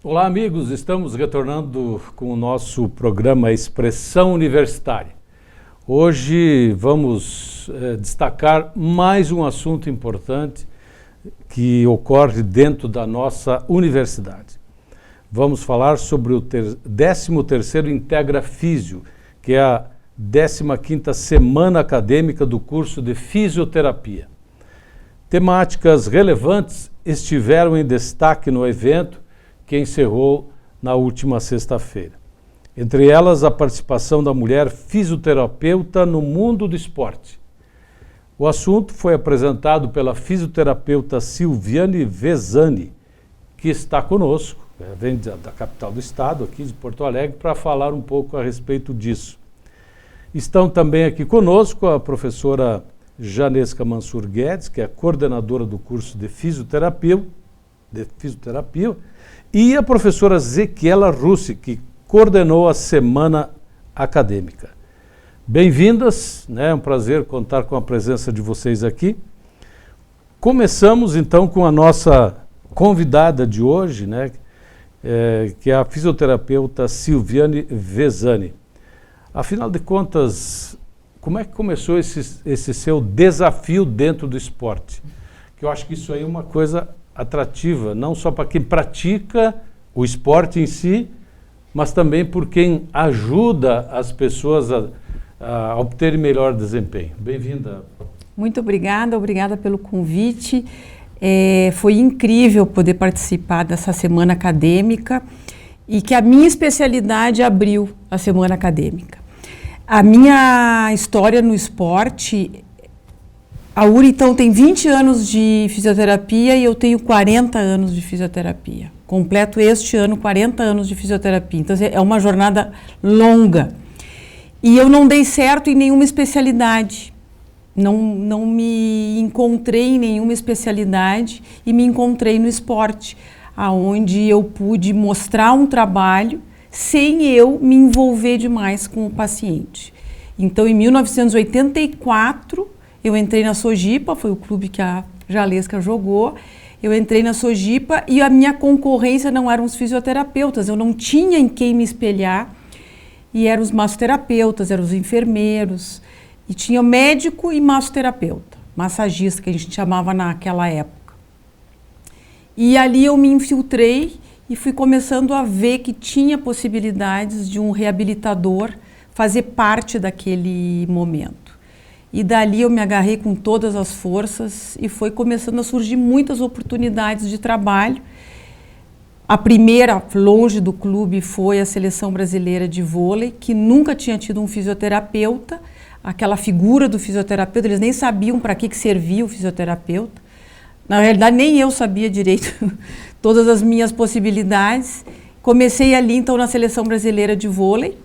Olá, amigos, estamos retornando com o nosso programa Expressão Universitária. Hoje vamos destacar mais um assunto importante que ocorre dentro da nossa universidade. Vamos falar sobre o 13º Integra Físio, que é a 15ª semana acadêmica do curso de Fisioterapia. Temáticas relevantes estiveram em destaque no evento que encerrou na última sexta-feira. Entre elas, a participação da mulher fisioterapeuta no mundo do esporte. O assunto foi apresentado pela fisioterapeuta Silviane Vezani, que está conosco, vem da capital do estado, aqui de Porto Alegre, para falar um pouco a respeito disso. Estão também aqui conosco a professora Janesca Mansur Guedes, que é coordenadora do curso de fisioterapia, e a professora Zequiela Russi, que coordenou a semana acadêmica. Bem-vindas, é um prazer contar com a presença de vocês aqui. Começamos então com a nossa convidada de hoje, que é a fisioterapeuta Silviane Vezani. Afinal de contas, como é que começou esse seu desafio dentro do esporte? Que eu acho que isso aí é uma coisa atrativa, não só para quem pratica o esporte em si, mas também por quem ajuda as pessoas a obterem melhor desempenho. Bem-vinda. Muito obrigada pelo convite. Foi incrível poder participar dessa semana acadêmica e que a minha especialidade abriu a semana acadêmica. A minha história no esporte, a URI então tem 20 anos de fisioterapia e eu tenho 40 anos de fisioterapia. Completo este ano 40 anos de fisioterapia, então é uma jornada longa. E eu não dei certo em nenhuma especialidade. Não me encontrei em nenhuma especialidade e me encontrei no esporte, onde eu pude mostrar um trabalho sem eu me envolver demais com o paciente. Então, em 1984, eu entrei na Sojipa, foi o clube que a Jalesca jogou. Eu entrei na Sojipa e a minha concorrência não eram os fisioterapeutas, eu não tinha em quem me espelhar. E eram os massoterapeutas, eram os enfermeiros. E tinha médico e massoterapeuta, massagista, que a gente chamava naquela época. E ali eu me infiltrei e fui começando a ver que tinha possibilidades de um reabilitador fazer parte daquele momento. E dali eu me agarrei com todas as forças e foi começando a surgir muitas oportunidades de trabalho. A primeira, longe do clube, foi a Seleção Brasileira de Vôlei, que nunca tinha tido um fisioterapeuta, aquela figura do fisioterapeuta, eles nem sabiam para que servia o fisioterapeuta. Na realidade, nem eu sabia direito todas as minhas possibilidades. Comecei ali, então, na Seleção Brasileira de Vôlei.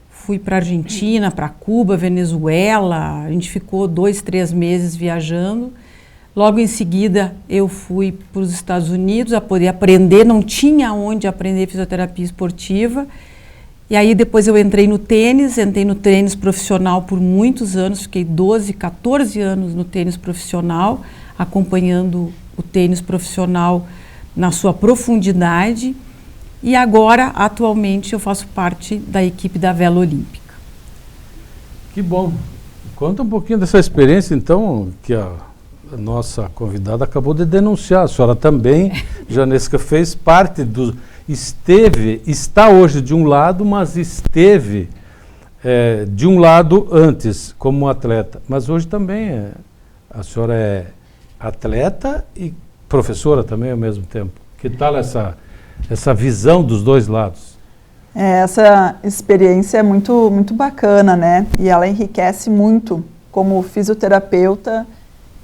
Fui para a Argentina, para Cuba, Venezuela, a gente ficou 2, 3 meses viajando. Logo em seguida, eu fui para os Estados Unidos a poder aprender, não tinha onde aprender fisioterapia esportiva. E aí depois eu entrei no tênis profissional por muitos anos, fiquei 12, 14 anos no tênis profissional, acompanhando o tênis profissional na sua profundidade. E agora, atualmente, eu faço parte da equipe da Vela Olímpica. Que bom. Conta um pouquinho dessa experiência, então, que a nossa convidada acabou de denunciar. A senhora também, Janesca, fez parte do... está hoje de um lado, mas esteve de um lado antes, como atleta. Mas hoje também a senhora é atleta e professora também ao mesmo tempo. Que tal essa visão dos dois lados? Essa experiência é muito, muito bacana, né? E ela enriquece muito como fisioterapeuta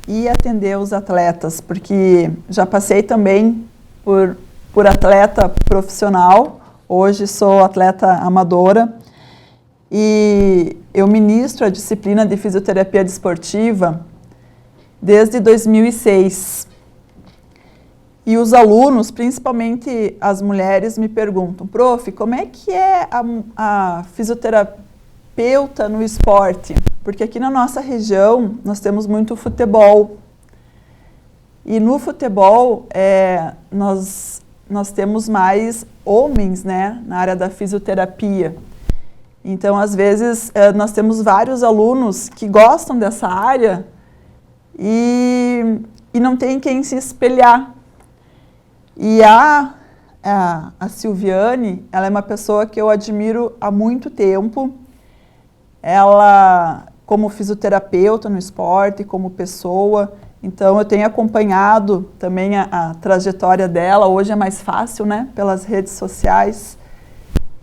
e atender os atletas, porque já passei também por atleta profissional, hoje sou atleta amadora e eu ministro a disciplina de fisioterapia desportiva desde 2006. E os alunos, principalmente as mulheres, me perguntam: prof, como é que é a fisioterapeuta no esporte? porque aqui na nossa região nós temos muito futebol. E no futebol nós temos mais homens, né, na área da fisioterapia. Então, às vezes, nós temos vários alunos que gostam dessa área e não tem quem se espelhar. E a Silviane, ela é uma pessoa que eu admiro há muito tempo. Ela, como fisioterapeuta no esporte, como pessoa, então eu tenho acompanhado também a trajetória dela. Hoje é mais fácil, né, pelas redes sociais.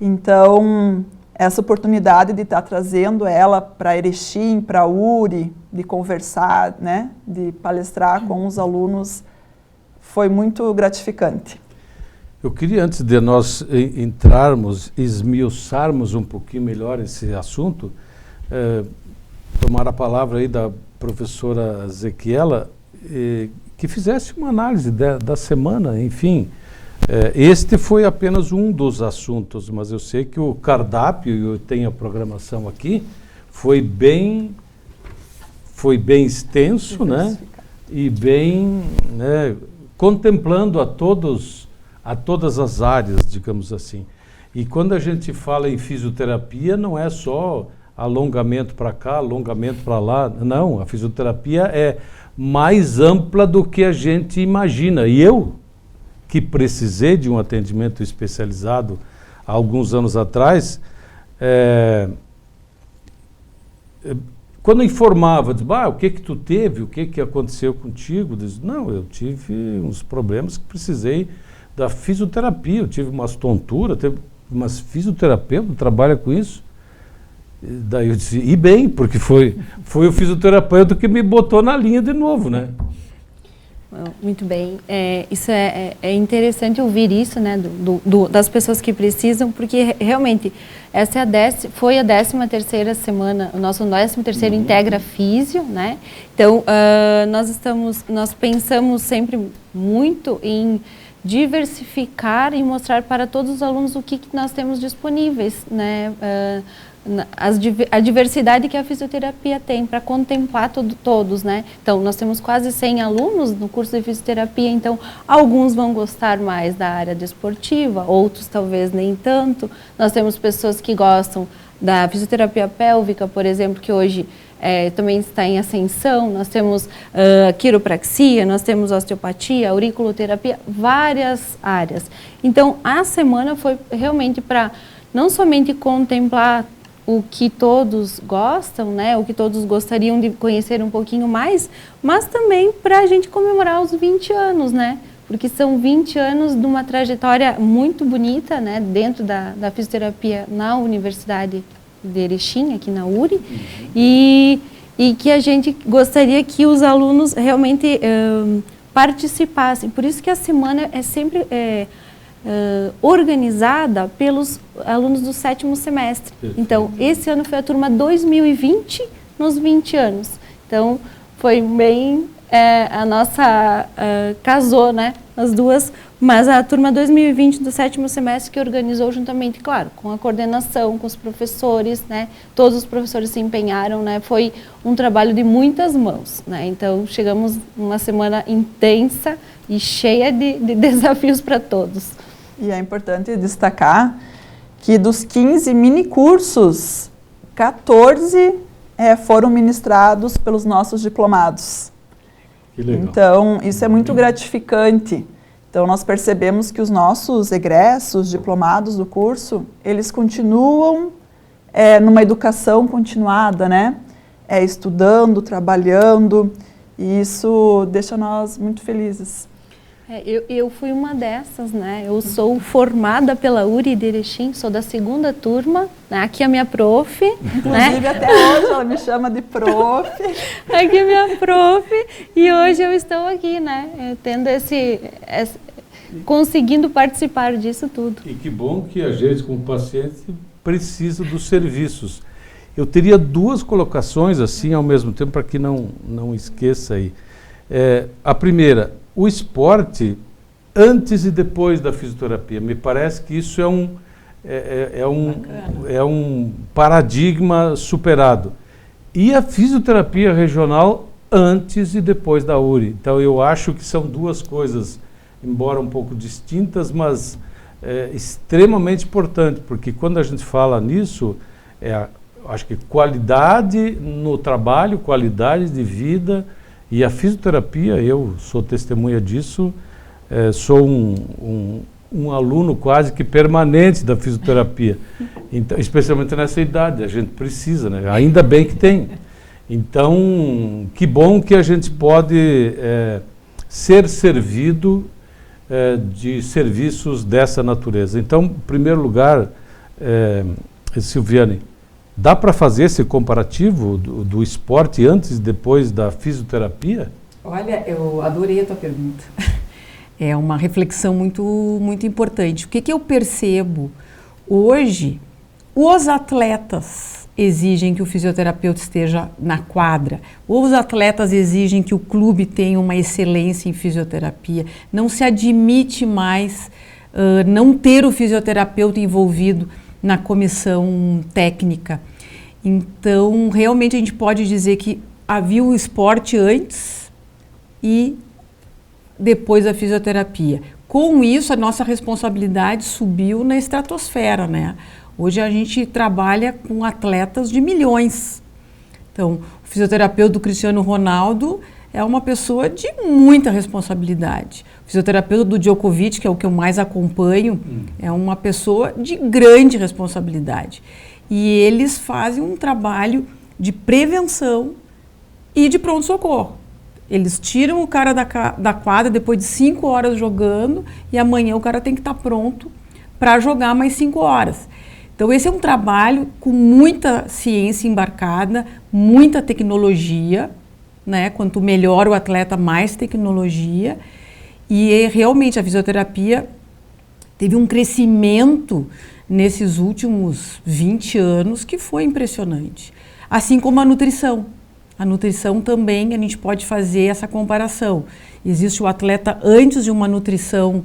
Então, essa oportunidade de estar trazendo ela para Erechim, para URI, de conversar, né, de palestrar com os alunos, foi muito gratificante. Eu queria, antes de nós entrarmos, esmiuçarmos um pouquinho melhor esse assunto, tomar a palavra aí da professora Zequiela, que fizesse uma análise da semana, enfim. Este foi apenas um dos assuntos, mas eu sei que o cardápio, eu tenho a programação aqui, foi bem extenso, né? E bem, né, contemplando a todas as áreas, digamos assim. E quando a gente fala em fisioterapia, não é só alongamento para cá, alongamento para lá, não, a fisioterapia é mais ampla do que a gente imagina. E eu, que precisei de um atendimento especializado há alguns anos atrás, quando informava, dizia, o que tu teve, o que aconteceu contigo? Diz, não, eu tive uns problemas que precisei da fisioterapia, eu tive umas tonturas, mas fisioterapeuta trabalha com isso? Daí eu disse, e bem, porque foi o fisioterapeuta que me botou na linha de novo, né? Muito bem, isso é interessante ouvir isso, né, das pessoas que precisam, porque realmente essa foi a 13ª semana, o nosso 13º Integra Físio, né? Então nós pensamos sempre muito em diversificar e mostrar para todos os alunos o que nós temos disponíveis, né? A diversidade que a fisioterapia tem para contemplar todos, né? Então, nós temos quase 100 alunos no curso de fisioterapia, então alguns vão gostar mais da área desportiva, outros talvez nem tanto. Nós temos pessoas que gostam da fisioterapia pélvica, por exemplo, que hoje também está em ascensão. Nós temos quiropraxia, nós temos osteopatia, auriculoterapia, várias áreas. Então, a semana foi realmente para não somente contemplar o que todos gostam, né, o que todos gostariam de conhecer um pouquinho mais, mas também para a gente comemorar os 20 anos, né, porque são 20 anos de uma trajetória muito bonita, né, dentro da fisioterapia na Universidade de Erechim, aqui na URI, e que a gente gostaria que os alunos realmente participassem. Por isso que a semana é sempre organizada pelos alunos do 7º semestre. Então, esse ano foi a turma 2020 nos 20 anos. Então, foi bem, a nossa, casou, né, as duas, mas a turma 2020 do 7º semestre que organizou juntamente, claro, com a coordenação, com os professores, né, todos os professores se empenharam, né, foi um trabalho de muitas mãos, né, então chegamos numa semana intensa e cheia de desafios para todos. E é importante destacar que dos 15 minicursos, 14 foram ministrados pelos nossos diplomados. Que legal. Então, isso é muito gratificante. Então, nós percebemos que os nossos egressos, diplomados do curso, eles continuam numa educação continuada, né? Estudando, trabalhando, e isso deixa nós muito felizes. Eu fui uma dessas, né? Eu sou formada pela URI de Erechim, sou da 2ª turma, né? Aqui é a minha prof. Inclusive, né? Até hoje ela me chama de prof. Aqui é a minha prof, e hoje eu estou aqui, né? Tendo conseguindo participar disso tudo. E que bom que a gente, como paciente, precisa dos serviços. Eu teria 2 colocações assim ao mesmo tempo, para que não esqueça aí. A primeira, o esporte antes e depois da fisioterapia. Me parece que isso é um paradigma superado. e a fisioterapia regional antes e depois da URI. Então eu acho que são duas coisas, embora um pouco distintas, mas extremamente importantes, porque quando a gente fala nisso, acho que qualidade no trabalho, qualidade de vida, e a fisioterapia, eu sou testemunha disso, sou um aluno quase que permanente da fisioterapia, então, especialmente nessa idade, a gente precisa, né? Ainda bem que tem. Então, que bom que a gente pode ser servido de serviços dessa natureza. Então, em primeiro lugar, Silviane, dá para fazer esse comparativo do esporte antes e depois da fisioterapia? Olha, eu adorei a tua pergunta. É uma reflexão muito, muito importante. O que eu percebo hoje? Os atletas exigem que o fisioterapeuta esteja na quadra. Os atletas exigem que o clube tenha uma excelência em fisioterapia. Não se admite mais não ter o fisioterapeuta envolvido na comissão técnica. Então, realmente a gente pode dizer que havia o esporte antes e depois da fisioterapia. Com isso, a nossa responsabilidade subiu na estratosfera, né? Hoje a gente trabalha com atletas de milhões. Então, o fisioterapeuta do Cristiano Ronaldo é uma pessoa de muita responsabilidade. O fisioterapeuta do Djokovic, que é o que eu mais acompanho, é uma pessoa de grande responsabilidade. E eles fazem um trabalho de prevenção e de pronto-socorro. Eles tiram o cara da quadra depois de 5 horas jogando e amanhã o cara tem que estar pronto para jogar mais 5 horas. Então esse é um trabalho com muita ciência embarcada, muita tecnologia, né? Quanto melhor o atleta, mais tecnologia. E realmente a fisioterapia teve um crescimento nesses últimos 20 anos que foi impressionante. Assim como a nutrição. A nutrição também, a gente pode fazer essa comparação. Existe o atleta antes de uma nutrição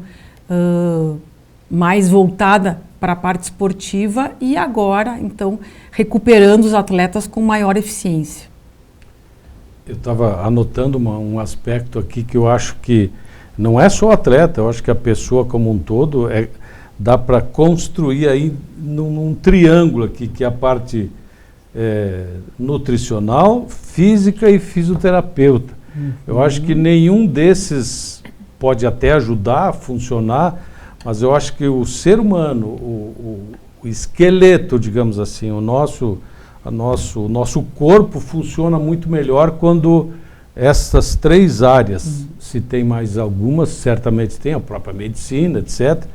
mais voltada para a parte esportiva e agora, então, recuperando os atletas com maior eficiência. Eu estava anotando um aspecto aqui que eu acho que não é só o atleta, eu acho que a pessoa como um todo dá para construir aí num triângulo aqui, que é a parte nutricional, física e fisioterapeuta. Eu acho que nenhum desses pode até ajudar a funcionar, mas eu acho que o ser humano, o esqueleto, digamos assim, o nosso corpo funciona muito melhor quando essas 3 áreas, se tem mais algumas, certamente tem, a própria medicina, etc.,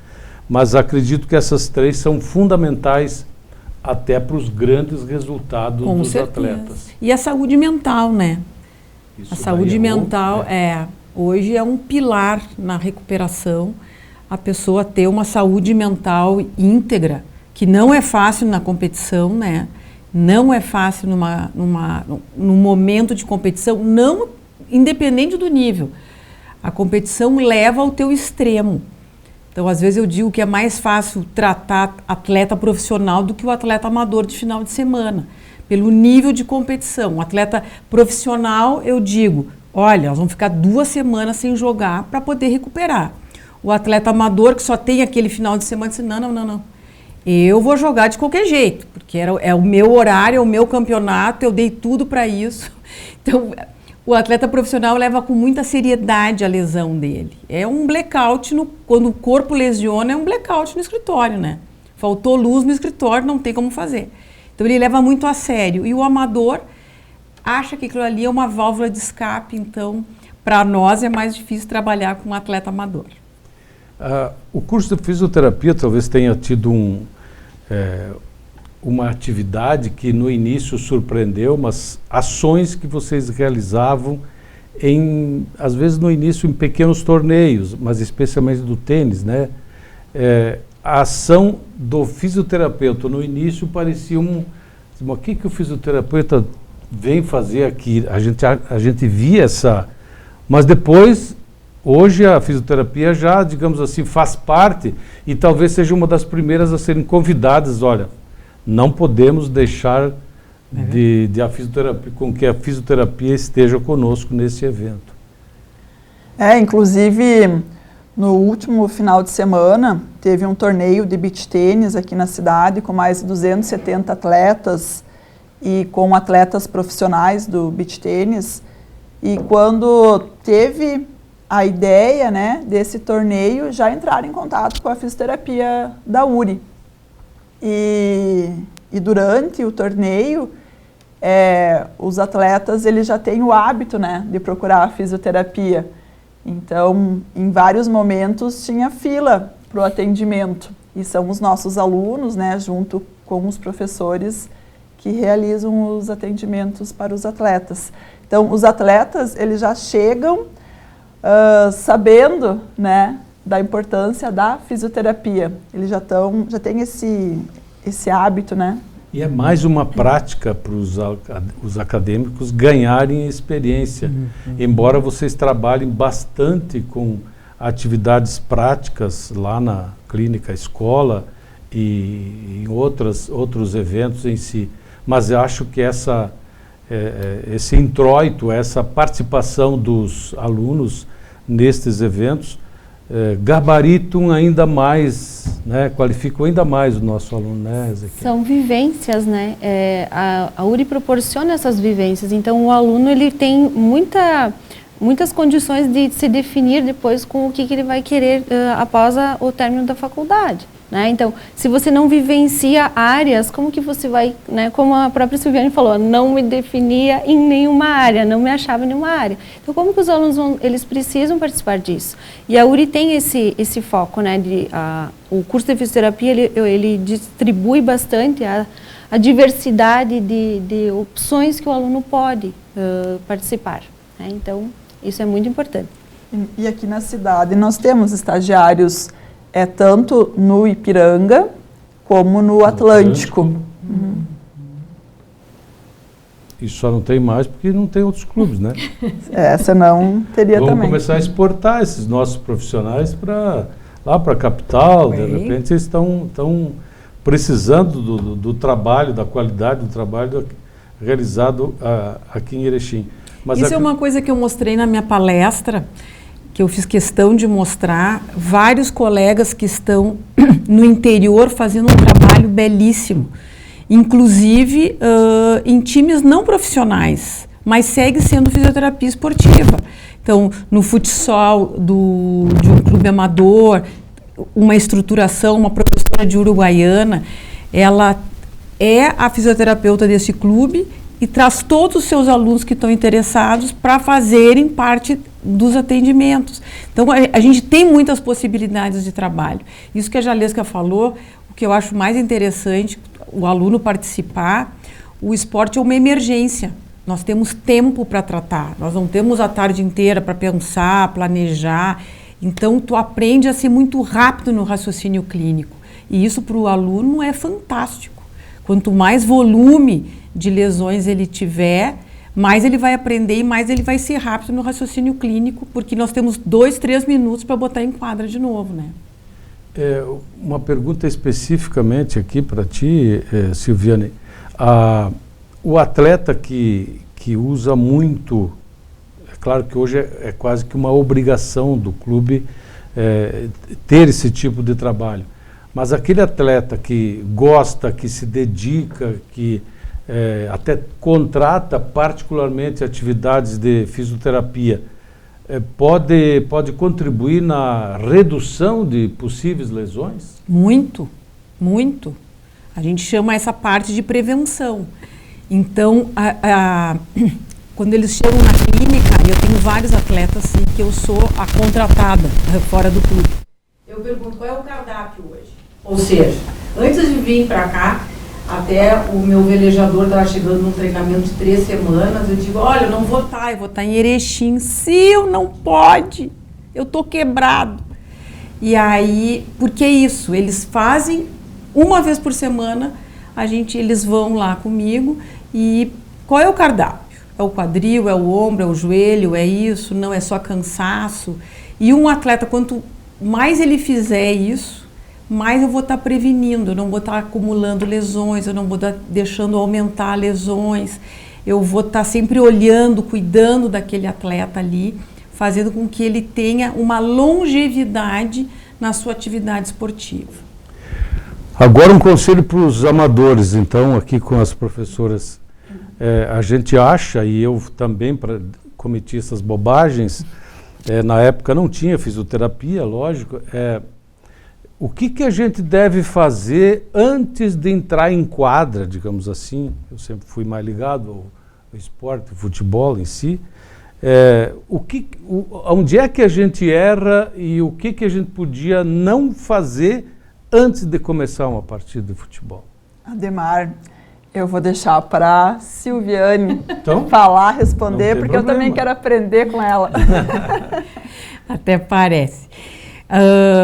mas acredito que essas 3 são fundamentais até para os grandes resultados Com dos certeza. atletas. E a saúde mental, né? Isso a saúde mental né? Hoje é um pilar na recuperação, a pessoa ter uma saúde mental íntegra, que não é fácil na competição, né? Não é fácil num momento de competição, não independente do nível. A competição leva ao teu extremo. Então, às vezes eu digo que é mais fácil tratar atleta profissional do que o atleta amador de final de semana, pelo nível de competição. O atleta profissional, eu digo, olha, nós vamos ficar 2 semanas sem jogar para poder recuperar. O atleta amador que só tem aquele final de semana, diz, não. Eu vou jogar de qualquer jeito, porque é o meu horário, é o meu campeonato, eu dei tudo para isso. Então, o atleta profissional leva com muita seriedade a lesão dele. É um blackout, quando o corpo lesiona, é um blackout no escritório, né? Faltou luz no escritório, não tem como fazer. Então, ele leva muito a sério. E o amador acha que aquilo ali é uma válvula de escape, então, para nós é mais difícil trabalhar com um atleta amador. O curso de fisioterapia talvez tenha tido uma atividade que no início surpreendeu, mas ações que vocês realizavam, às vezes no início em pequenos torneios, mas especialmente do tênis, né? A ação do fisioterapeuta no início parecia o que o fisioterapeuta vem fazer aqui? A gente via mas depois... Hoje a fisioterapia já, digamos assim, faz parte e talvez seja uma das primeiras a serem convidadas. Olha, não podemos deixar a fisioterapia, com que a fisioterapia esteja conosco nesse evento. Inclusive, no último final de semana, teve um torneio de beach tênis aqui na cidade, com mais de 270 atletas e com atletas profissionais do beach tênis. E quando teve a ideia, né, desse torneio, já entraram em contato com a fisioterapia da URI. E durante o torneio, os atletas eles já têm o hábito, né, de procurar a fisioterapia. Então, em vários momentos, tinha fila para o atendimento. E são os nossos alunos, né, junto com os professores, que realizam os atendimentos para os atletas. Então, os atletas eles já chegam sabendo, né, da importância da fisioterapia. Eles já têm esse hábito, né? E é mais uma prática para os acadêmicos ganharem experiência. Embora vocês trabalhem bastante com atividades práticas lá na clínica escola e em outros eventos em si. Mas eu acho que esse introito, essa participação dos alunos nestes eventos gabaritam ainda mais, né, qualificam ainda mais o nosso aluno, né, Ezequiel? São vivências, né? A URI proporciona essas vivências, então o aluno ele tem muitas condições de se definir depois com o que ele vai querer após o término da faculdade. Né? Então, se você não vivencia áreas, como que você vai, né, como a própria Silviane falou, não me definia em nenhuma área, não me achava em nenhuma área. Então, como que os alunos eles precisam participar disso? E a URI tem esse foco, né, o curso de fisioterapia, ele distribui bastante a diversidade de opções que o aluno pode participar. Né? Então, isso é muito importante. E aqui na cidade nós temos estagiários tanto no Ipiranga como no Atlântico. E só não tem mais porque não tem outros clubes, né? Senão teria Vamos também. começar a exportar esses nossos profissionais lá para a capital. De repente eles estão precisando do trabalho, da qualidade do trabalho realizado aqui em Erechim. Mas isso é uma coisa que eu mostrei na minha palestra, que eu fiz questão de mostrar, vários colegas que estão no interior fazendo um trabalho belíssimo, inclusive em times não profissionais, mas segue sendo fisioterapia esportiva. Então, no futsal de um clube amador, uma estruturação, uma professora de Uruguaiana, ela é a fisioterapeuta desse clube e traz todos os seus alunos que estão interessados para fazerem parte dos atendimentos. Então, a gente tem muitas possibilidades de trabalho. Isso que a Jalesca falou, o que eu acho mais interessante, o aluno participar, o esporte é uma emergência. Nós temos tempo para tratar, nós não temos a tarde inteira para pensar, planejar. Então, tu aprende a ser muito rápido no raciocínio clínico. E isso para o aluno é fantástico. Quanto mais volume de lesões ele tiver, mais ele vai aprender e mais ele vai ser rápido no raciocínio clínico, porque nós temos 2, 3 minutos para botar em quadra de novo, né? Uma pergunta especificamente aqui para ti, Silviane. O atleta que usa muito, é claro que hoje é quase que uma obrigação do clube ter esse tipo de trabalho, mas aquele atleta que gosta, que se dedica, que até contrata particularmente atividades de fisioterapia, pode contribuir na redução de possíveis lesões? Muito, muito. A gente chama essa parte de prevenção. Então, quando eles chegam na clínica, eu tenho vários atletas assim, que eu sou a contratada fora do clube. Eu pergunto, qual é o cardápio hoje? Ou seja, antes de vir para cá, até o meu velejador estava chegando num treinamento de 3 semanas, eu digo, olha, eu não vou estar, eu vou estar em Erechim. Sil, não pode, eu estou quebrado. E aí, por que isso? Eles fazem uma vez por semana, eles vão lá comigo e qual é o cardápio? É o quadril, é o ombro, é o joelho, é isso, não é só cansaço. E um atleta, quanto mais ele fizer isso, mais eu vou estar prevenindo, eu não vou estar acumulando lesões, eu não vou estar deixando aumentar lesões, eu vou estar sempre olhando, cuidando daquele atleta ali, fazendo com que ele tenha uma longevidade na sua atividade esportiva. Agora um conselho para os amadores, então, aqui com as professoras. A gente acha, e eu também cometi essas bobagens, na época não tinha fisioterapia, lógico, o que a gente deve fazer antes de entrar em quadra, digamos assim? Eu sempre fui mais ligado ao esporte, ao futebol em si. Onde é que a gente erra e o que a gente podia não fazer antes de começar uma partida de futebol? Ademar, eu vou deixar para Silviane falar, responder, porque eu também quero aprender com ela. Até parece.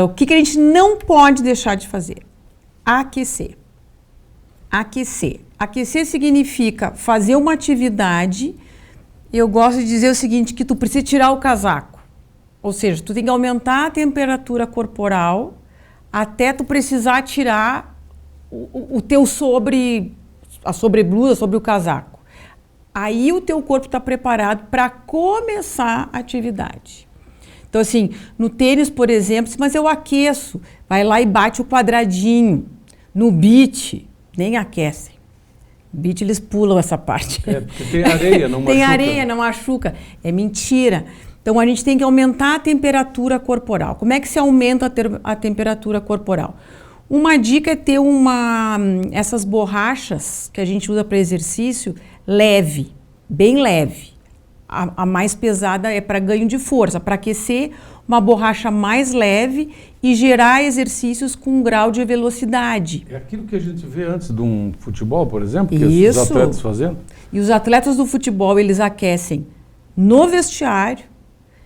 O que a gente não pode deixar de fazer? Aquecer. Aquecer. Aquecer significa fazer uma atividade. Eu gosto de dizer o seguinte, que tu precisa tirar o casaco. Ou seja, tu tem que aumentar a temperatura corporal até tu precisar tirar o teu a sobreblusa, sobre o casaco. Aí o teu corpo está preparado para começar a atividade. Então, assim, no tênis, por exemplo, mas eu aqueço, vai lá e bate o quadradinho. No beach, nem aquecem. No beach eles pulam essa parte. Porque tem areia, não machuca. Tem areia, não machuca. É mentira. Então, a gente tem que aumentar a temperatura corporal. Como é que se aumenta a temperatura corporal? Uma dica é ter essas borrachas que a gente usa para exercício leve, bem leve. A mais pesada é para ganho de força, para aquecer, uma borracha mais leve e gerar exercícios com um grau de velocidade. É aquilo que a gente vê antes de um futebol, por exemplo, que Isso. os atletas fazendo? E os atletas do futebol, eles aquecem no vestiário.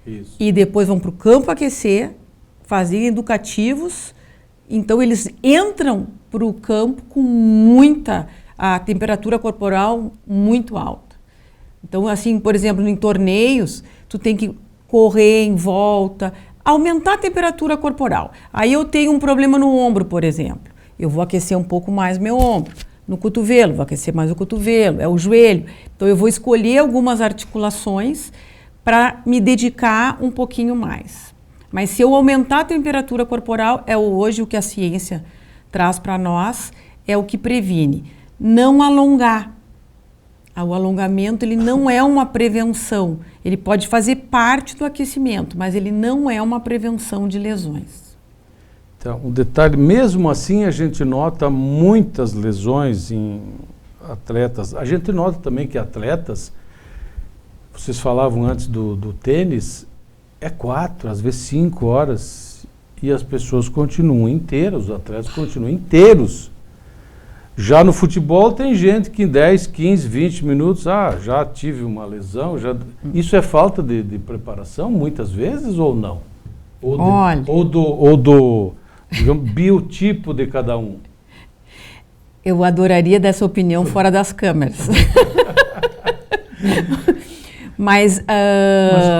Isso. E depois vão para o campo aquecer, fazem educativos. Então, eles entram para o campo com a temperatura corporal muito alta. Então, assim, por exemplo, em torneios, tu tem que correr em volta, aumentar a temperatura corporal. Aí eu tenho um problema no ombro, por exemplo. Eu vou aquecer um pouco mais meu ombro. No cotovelo, vou aquecer mais o cotovelo, é o joelho. Então, eu vou escolher algumas articulações para me dedicar um pouquinho mais. Mas se eu aumentar a temperatura corporal, hoje o que a ciência traz para nós, é o que previne. Não alongar. O alongamento, ele não é uma prevenção. Ele pode fazer parte do aquecimento, mas ele não é uma prevenção de lesões. Então, um detalhe, mesmo assim a gente nota muitas lesões em atletas. A gente nota também que atletas, vocês falavam antes do tênis, 4, às vezes 5 horas, e as pessoas continuam inteiras, os atletas continuam inteiros. Já no futebol tem gente que em 10, 15, 20 minutos, já tive uma lesão. Isso é falta de preparação, muitas vezes, ou não? Ou do digamos, biotipo de cada um? Eu adoraria dessa opinião fora das câmeras. Mas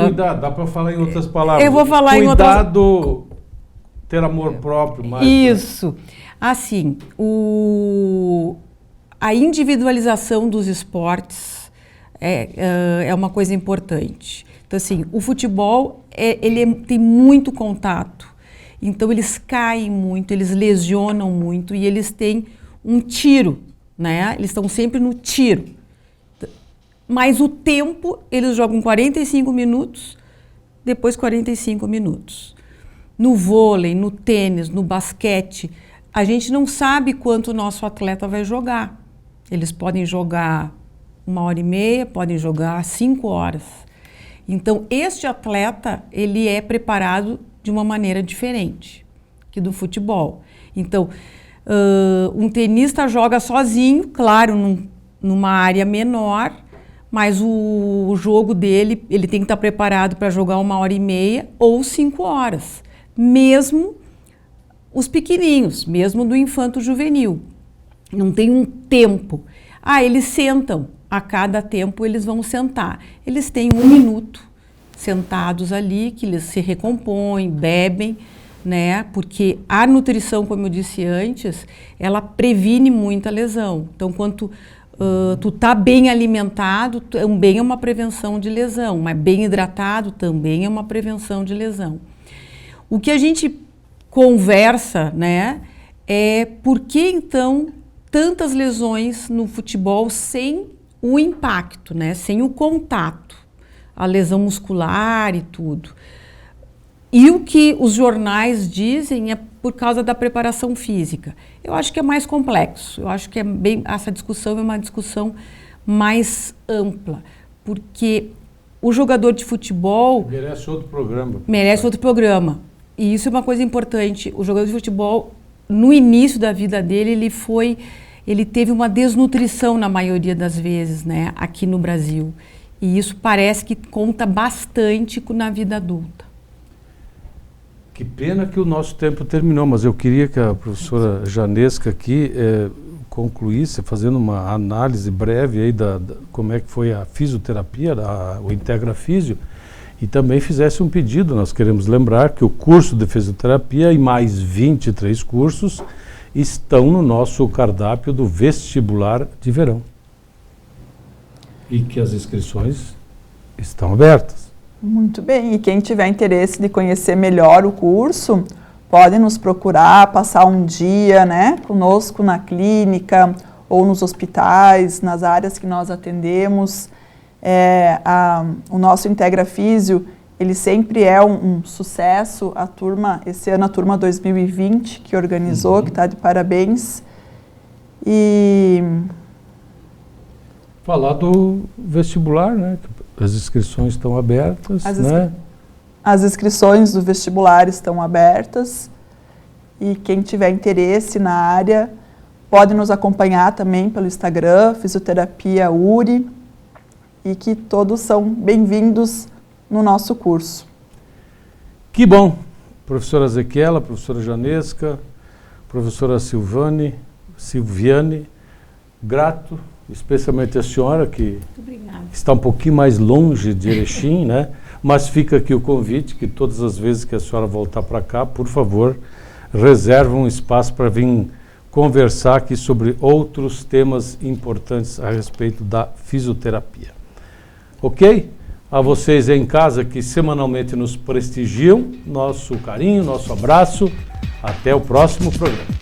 cuidado, dá para falar em outras palavras. Eu vou falar em outras... Cuidado, ter amor próprio mais. Isso. Assim, a individualização dos esportes é uma coisa importante. Então, assim, o futebol, tem muito contato. Então, eles caem muito, eles lesionam muito e eles têm um tiro, né? Eles estão sempre no tiro. Mas o tempo, eles jogam 45 minutos, depois 45 minutos. No vôlei, no tênis, no basquete, a gente não sabe quanto o nosso atleta vai jogar. Eles podem jogar 1h30, podem jogar 5 horas. Então, este atleta, ele é preparado de uma maneira diferente que do futebol. Então, um tenista joga sozinho, claro, numa área menor, mas o jogo dele, ele tem que estar preparado para jogar 1h30 ou 5 horas. Mesmo os pequenininhos, mesmo do infanto juvenil. Não tem um tempo. Eles sentam. A cada tempo eles vão sentar. Eles têm 1 minuto sentados ali, que eles se recompõem, bebem, né? Porque a nutrição, como eu disse antes, ela previne muita lesão. Então, quando tu tá bem alimentado, também é uma prevenção de lesão, mas bem hidratado também é uma prevenção de lesão. O que a gente conversa, né, é por que então tantas lesões no futebol sem o impacto, né, sem o contato, a lesão muscular e tudo. E o que os jornais dizem é por causa da preparação física. Eu acho que é mais complexo. Eu acho que essa discussão é uma discussão mais ampla, porque o jogador de futebol merece outro programa. Merece outro programa. E isso é uma coisa importante. O jogador de futebol, no início da vida dele, ele teve uma desnutrição na maioria das vezes, né, aqui no Brasil. E isso parece que conta bastante na vida adulta. Que pena que o nosso tempo terminou, mas eu queria que a professora Janesca aqui concluísse, fazendo uma análise breve aí como é que foi a fisioterapia, o Integra Físio, e também fizesse um pedido. Nós queremos lembrar que o curso de fisioterapia e mais 23 cursos estão no nosso cardápio do vestibular de verão. E que as inscrições estão abertas. Muito bem, e quem tiver interesse de conhecer melhor o curso, pode nos procurar, passar um dia, né, conosco na clínica ou nos hospitais, nas áreas que nós atendemos. O nosso Integra Físio, ele sempre é um sucesso. Esse ano a turma 2020 que organizou, que está de parabéns. E falar do vestibular, né? As inscrições estão abertas, né? As inscrições do vestibular estão abertas e quem tiver interesse na área pode nos acompanhar também pelo Instagram, Fisioterapia URI, e que todos são bem-vindos no nosso curso. Que bom! Professora Ezequiela, professora Janesca, professora Silviane, grato, especialmente a senhora que está um pouquinho mais longe de Erechim, né? Mas fica aqui o convite que todas as vezes que a senhora voltar para cá, por favor, reserve um espaço para vir conversar aqui sobre outros temas importantes a respeito da fisioterapia. Ok? A vocês em casa que semanalmente nos prestigiam, nosso carinho, nosso abraço. Até o próximo programa.